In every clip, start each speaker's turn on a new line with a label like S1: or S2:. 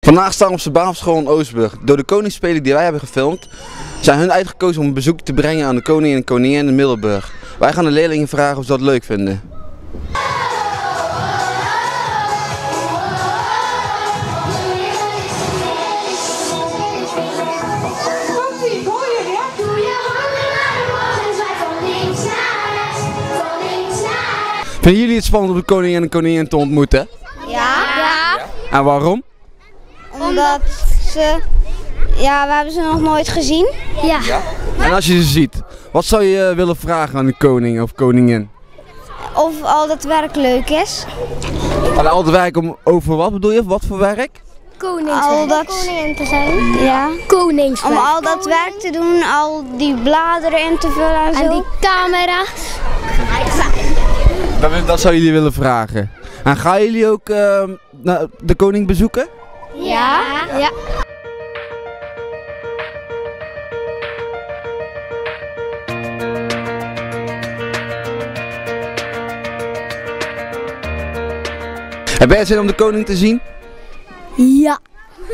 S1: Vandaag staan we op de basisschool in Oostburg. Door de koningsspelen die wij hebben gefilmd, zijn hun uitgekozen om een bezoek te brengen aan de koning en koningin in Middelburg. Wij gaan de leerlingen vragen of ze dat leuk vinden. Vinden jullie het spannend om de koning en de koningin te ontmoeten?
S2: Ja.
S1: En waarom?
S2: Omdat we hebben ze nog nooit gezien. Ja.
S1: En als je ze ziet, wat zou je willen vragen aan de koning of koningin?
S2: Of al dat werk leuk is.
S1: Al dat werk over wat bedoel je? Wat voor werk?
S2: Koningin te zijn. Ja.
S3: Koningswerk.
S2: Om al dat werk te doen, al die bladeren in te vullen en zo.
S3: En die camera's.
S1: Dat zou jullie willen vragen. En gaan jullie ook de koning bezoeken?
S2: Ja.
S1: Heb jij zin om de koning te zien?
S3: Ja.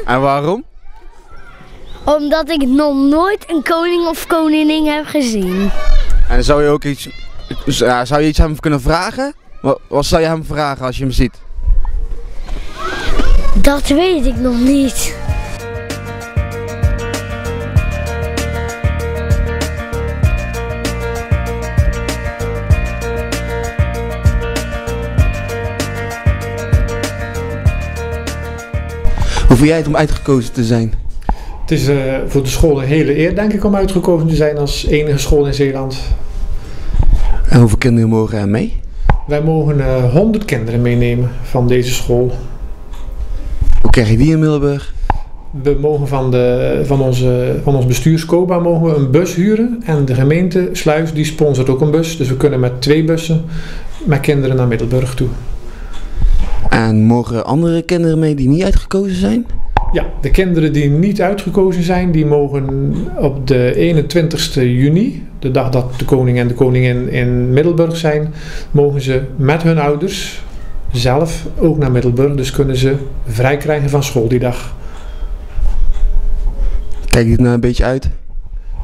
S1: En waarom?
S3: Omdat ik nog nooit een koning of koningin heb gezien.
S1: En zou je ook iets aan hem kunnen vragen? Wat zou je hem vragen als je hem ziet?
S3: Dat weet ik nog niet.
S1: Hoe vind jij het om uitgekozen te zijn?
S4: Het is voor de school een hele eer, denk ik, om uitgekozen te zijn als enige school in Zeeland.
S1: En hoeveel kinderen mogen er mee?
S4: Wij mogen 100 kinderen meenemen van deze school.
S1: Hoe krijg je die in Middelburg?
S4: We mogen van ons bestuur COBA mogen we een bus huren en de gemeente Sluis die sponsort ook een bus. Dus we kunnen met 2 bussen met kinderen naar Middelburg toe.
S1: En mogen andere kinderen mee die niet uitgekozen zijn?
S4: Ja, de kinderen die niet uitgekozen zijn, die mogen op de 21ste juni, de dag dat de koning en de koningin in Middelburg zijn, mogen ze met hun ouders zelf ook naar Middelburg. Dus kunnen ze vrij krijgen van school die dag.
S1: Kijk je er nou een beetje uit?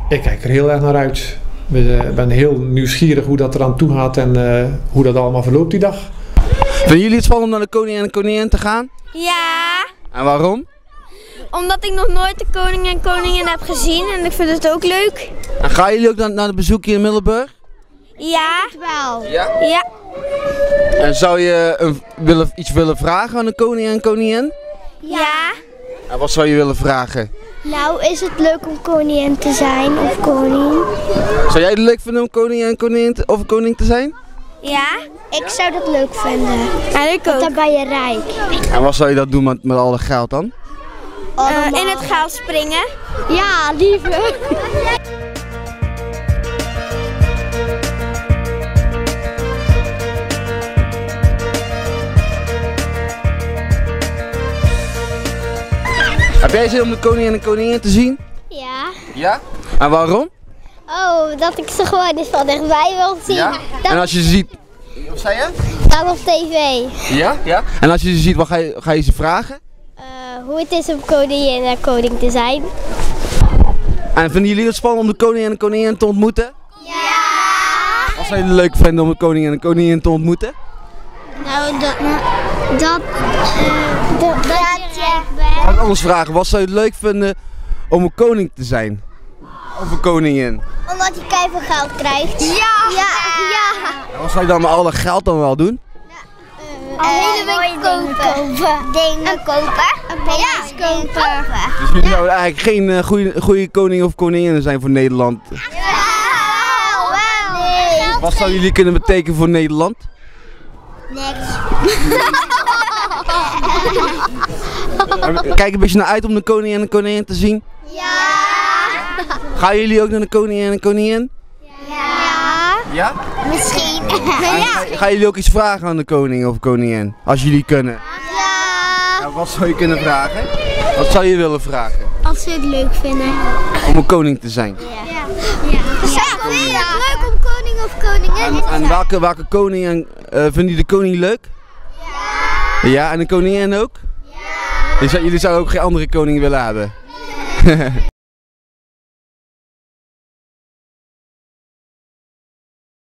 S4: Ik kijk er heel erg naar uit. Ik ben heel nieuwsgierig hoe dat eraan toe gaat en hoe dat allemaal verloopt die dag.
S1: Vinden jullie het spannend om naar de koning en de koningin te gaan?
S2: Ja.
S1: En waarom?
S2: Omdat ik nog nooit de koning en koningin heb gezien en ik vind het ook leuk.
S1: En gaan jullie ook naar de bezoekje in Middelburg?
S2: Ja. Wel.
S1: Ja?
S2: Ja.
S1: En zou je iets willen vragen aan de koning en koningin?
S2: Ja.
S1: En wat zou je willen vragen?
S2: Nou, is het leuk om koningin te zijn of koning?
S1: Zou jij het leuk vinden om koning en koningin of koning te zijn?
S2: Ja, ik zou dat leuk vinden. En ik ook. Want dan ben je rijk.
S1: En wat zou je dat doen met al dat geld dan?
S2: In het geld springen. Ja, liever.
S1: Heb jij zin om de koning en de koningin te zien?
S2: Ja.
S1: Ja? En waarom?
S2: Oh, dat ik ze gewoon eens van dichtbij wil zien.
S1: Ja? En als je ze ziet... Wat zei je?
S2: Dan op tv.
S1: Ja? Ja? En als je ze ziet, wat ga je ze vragen?
S2: Hoe het is om koningin en koning te zijn.
S1: En vinden jullie het spannend om de koning en de koningin te ontmoeten?
S2: Ja!
S1: Wat zou jullie leuk vinden om de koning en de koningin te ontmoeten?
S2: Nou, dat
S1: Ik ga het anders vragen. Wat zou je leuk vinden om een koning te zijn? Of een koningin?
S2: Omdat je keiveel geld krijgt. Ja!
S1: En wat zou je dan met al dat geld dan wel doen?
S2: Hele dingen kopen. Dingen kopen. Dingen kopen.
S1: Dus jullie zouden eigenlijk geen goede koning of koningin zijn voor Nederland.
S2: Wel. Nee.
S1: Wat zouden jullie kunnen betekenen voor Nederland?
S2: Niks.
S1: Kijk een beetje naar uit om de koning en de koningin te zien.
S2: Ja.
S1: Gaan jullie ook naar de koning en de koningin?
S2: Ja.
S1: Ja?
S2: Misschien.
S1: Gaan jullie ook iets vragen aan de koning of koningin? Als jullie kunnen.
S2: Ja.
S1: Nou, wat zou je kunnen vragen? Wat zou je willen vragen?
S2: Als ze het leuk vinden.
S1: Om een koning te zijn.
S2: Ja. Vind je het leuk om koning of koningin te zijn?
S1: En welke koning vinden jullie de koning leuk? Ja. Ja, en de koningin ook?
S2: Ja.
S1: Jullie zouden ook geen andere koning willen hebben?